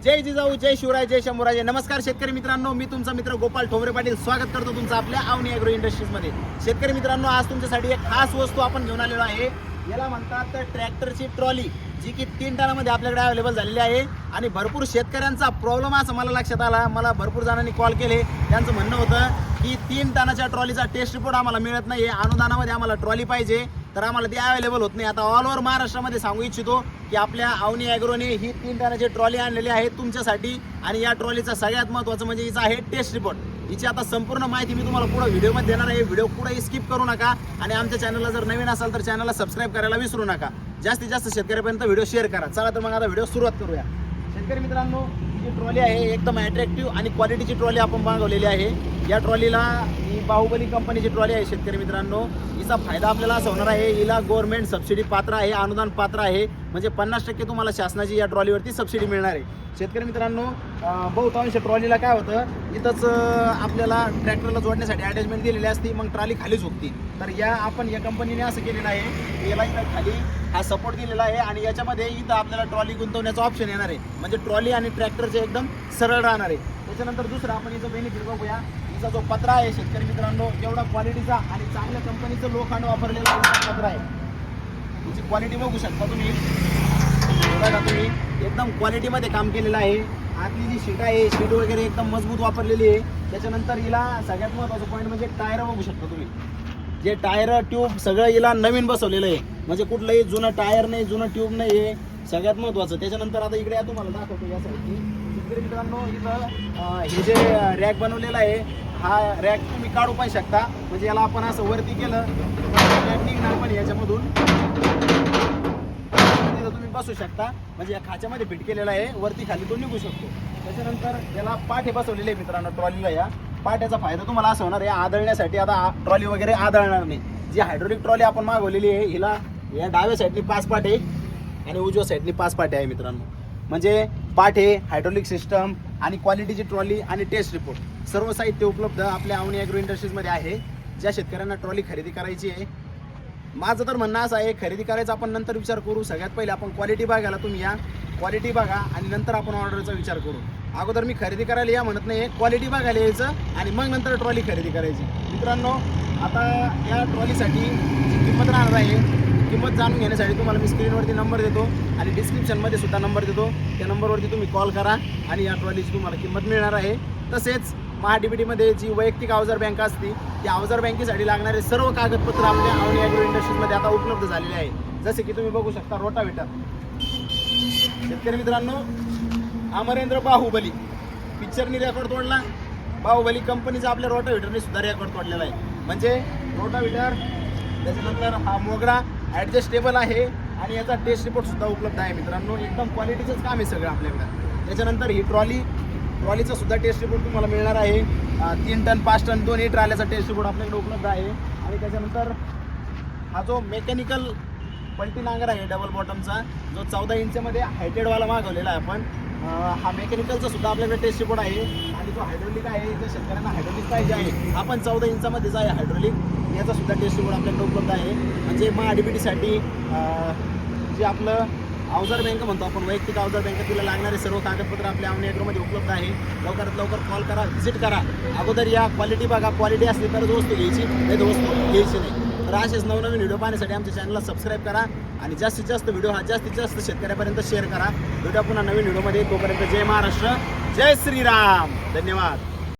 जय जिजाऊ, जय शिवराय, जय शंभूराजे. नमस्कार शेतकरी मित्रांनो, मी तुमचा मित्र गोपाल ठोंबरे पाटील स्वागत करतो तुमचं आपल्या अवनी ॲग्रो इंडस्ट्रीजमध्ये. शेतकरी मित्रांनो, आज तुमच्यासाठी एक खास वस्तू आपण घेऊन आलेलो आहे. याला म्हणतात ट्रॅक्टरची ट्रॉली, जी की 3 टनामध्ये आपल्याकडे अवेलेबल झालेली आहे. आणि भरपूर शेतकऱ्यांचा प्रॉब्लेम असं मला लक्षात आला. मला भरपूर जणांनी कॉल केले. त्यांचं म्हणणं होतं की 3 टनाच्या ट्रॉलीचा टेस्ट रिपोर्ट आम्हाला मिळत नाही, अनुदानामध्ये आम्हाला ट्रॉली पाहिजे, तर आम्हाला ती अवेलेबल होत नाही. आता ऑल ओव्हर महाराष्ट्रामध्ये सांगू इच्छितो की आपल्या अवनी ॲग्रोने ही 3 टनाची ट्रॉली आणलेली आहे तुमच्यासाठी. आणि या ट्रॉलीचा सगळ्यात महत्त्वाचं म्हणजे हिचा आहे टेस्ट रिपोर्ट. हिची आता संपूर्ण माहिती मी तुम्हाला पुढे व्हिडिओमध्ये देणार आहे. व्हिडिओ कुठेही स्किप करू नका. आणि आमच्या चॅनलला जर नवीन असाल तर चॅनलला सबस्क्राईब करायला विसरू नका. जास्तीत जास्त शेतकऱ्यापर्यंत व्हिडिओ शेअर करा. चला तर मग आता व्हिडिओ सुरुवात करूया. शेतकरी मित्रांनो, ही जी ट्रॉली आहे एकदम अट्रॅक्टिव्ह आणि क्वालिटीची ट्रॉली आपण मागवलेली आहे. या ट्रॉलीला ही बाहुबली कंपनीची ट्रॉली आहे. शेतकरी मित्रांनो, हिचा फायदा आपल्याला असा होणार आहे, हिला गव्हर्नमेंट सबसिडी पात्र आहे, अनुदान पात्र आहे. म्हणजे 50% तुम्हाला शासनाची या ट्रॉलीवरती सबसिडी मिळणार आहे. शेतकरी मित्रांनो, बहुतांश ट्रॉलीला काय होतं, इथंच आपल्याला ट्रॅक्टरला जोडण्यासाठी अटॅचमेंट दिलेली असती, मग ट्रॉली खाली झुकती. तर या कंपनीने असं केलेलं आहे, याला इथं खाली हा सपोर्ट दिलेला आहे आणि याच्यामध्ये इथं आपल्याला ट्रॉली गुंतवण्याचा ऑप्शन येणार आहे. म्हणजे ट्रॉली आणि ट्रॅक्टरचे एकदम सरळ राहणार आहे. त्याच्यानंतर दुसरं आपण इथं बेनिफिट बघूया. हिचा जो पत्रा आहे शेतकरी मित्रांनो, एवढा क्वालिटीचा आणि चांगल्या कंपनीचं लोखंड वापरलेला पत्रा आहे. हिची क्वालिटी बघू शकता तुम्ही. बघा तुम्ही, एकदम क्वालिटीमध्ये काम केलेलं आहे. आतली जी शीट आहे, शीट वगैरे एकदम मजबूत वापरलेली आहे. त्याच्यानंतर हिला सगळ्यात महत्त्वाचं पॉईंट म्हणजे टायर बघू शकता तुम्ही. जे टायर ट्यूब सगळं हिला नवीन बसवलेलं आहे. म्हणजे कुठलंही जुनं टायर नाही, जुनं ट्यूब नाही आहे, सगळ्यात महत्त्वाचं. त्याच्यानंतर आता इकडे तुम्हाला दाखवतो यासाठी. शेतकरी मित्रांनो, इथं हे जे रॅक बनवलेलं आहे, हा रॅक तुम्ही काढू पण शकता. म्हणजे याला आपण असं वरती केलं रॅक निघणार पण याच्यामधून तुम्ही बसू शकता. म्हणजे या खाच्यामध्ये फिट केलेला आहे, वरती खाली तो निघू शकतो. त्याच्यानंतर याला पाठे बसवलेले आहे मित्रांनो ट्रॉलीला. या पाट्याचा फायदा तुम्हाला असा होणार आहे, आदळण्यासाठी आता ट्रॉली वगैरे आदळणार नाही. जी हायड्रोलिक ट्रॉली आपण मागवलेली आहे, हिला या डाव्या साईडनी 5 पाटे आणि उजव्या साईडनी 5 पाटे आहे मित्रांनो. म्हणजे पाठे, हायड्रोलिक सिस्टम आणि क्वालिटीची ट्रॉली आणि टेस्ट रिपोर्ट सर्व साहित्य उपलब्ध आपल्या अवनी ॲग्रो इंडस्ट्रीजमध्ये आहे. ज्या शेतकऱ्यांना ट्रॉली खरेदी करायची आहे, माझं तर म्हणणं असं आहे, खरेदी करायचा आपण नंतर विचार करू. सगळ्यात पहिले आपण क्वालिटी बघायला तुम्ही या, क्वालिटी बघा आणि नंतर आपण ऑर्डरचा विचार करू. अगोदर मी खरेदी करायला या म्हणत नाही, क्वालिटी बघायला यायचं आणि मग नंतर ट्रॉली खरेदी करायची. मित्रांनो, आता या ट्रॉलीसाठी जी किंमत राहणार आहे, किंमत जाणून घेण्यासाठी तुम्हाला मी स्क्रीनवरती नंबर देतो आणि डिस्क्रिप्शनमध्ये सुद्धा नंबर देतो. त्या नंबरवरती तुम्ही कॉल करा आणि या ट्रॉलीची तुम्हाला किंमत मिळणार आहे. तसेच महाडीबीटीमध्ये जी वैयक्तिक अवजार बँक असते, त्या अवजार बँकेसाठी लागणारे सर्व कागदपत्र आपल्या अवनी ॲग्रो इंडस्ट्रीजमध्ये आता उपलब्ध झालेले आहे. जसे की तुम्ही बघू शकता रोटावेटर. शेतकरी मित्रांनो, अमरेंद्र बाहुबली पिक्चरनी रेकॉर्ड तोडला, बाहुबली कंपनीचा आपल्या रोटावेटरने सुद्धा रेकॉर्ड तोडलेला आहे. म्हणजे रोटावेटर, त्याच्यानंतर हा मोगरा ॲडजस्टेबल आहे आणि याचा टेस्ट रिपोर्ट सुद्धा उपलब्ध आहे मित्रांनो. एकदम क्वालिटीचंच काम आहे सगळं आपल्याकडं. त्याच्यानंतर ही ट्रॉलीचा सुद्धा टेस्ट रिपोर्ट तुम्हाला मिळणार आहे. 3 टन 5 टन दोन्ही ट्रॉलीचा टेस्ट रिपोर्ट आपल्याकडे उपलब्ध आहे. आणि त्याच्यानंतर हा जो मेकॅनिकल पलटी नांगर आहे डबल बॉटमचा, जो 14 इंचमध्ये हायटेडवाला मागवलेला आहे आपण, हा मेकॅनिकलचा सुद्धा आपल्याकडे टेस्ट रिपोर्ट आहे. आणि जो हायड्रोलिक आहे, ज्या शेतकऱ्यांना हायड्रोलिक पाहिजे आहे, आपण 14 इंचामध्येच आहे हायड्रोलिक, याचा सुद्धा टेस्ट रिपोर्ट आपल्याकडे उपलब्ध आहे. म्हणजे महाडीबीटीसाठी जे आपलं अवजार बँक म्हणतो आपण, वैयक्तिक अवजार बँक, तिला लागणारे सर्व कागदपत्र आपल्या अवनी ॲग्रोमध्ये उपलब्ध आहे. लवकरात लवकर कॉल करा, व्हिजिट करा. अगोदर या, क्वालिटी बघा. क्वालिटी असली तरच वस्तू घ्यायची, नाही तर वस्तू घ्यायची नाही. तर असेच नवनवीन व्हिडिओ पाहण्यासाठी आमच्या चॅनलला सबस्क्राईब करा आणि जास्तीत जास्त व्हिडिओ हा जास्तीत जास्त शेतकऱ्यापर्यंत शेअर करा. भेटूया पुन्हा नवीन व्हिडिओमध्ये. तोपर्यंत जय महाराष्ट्र, जय श्रीराम, धन्यवाद.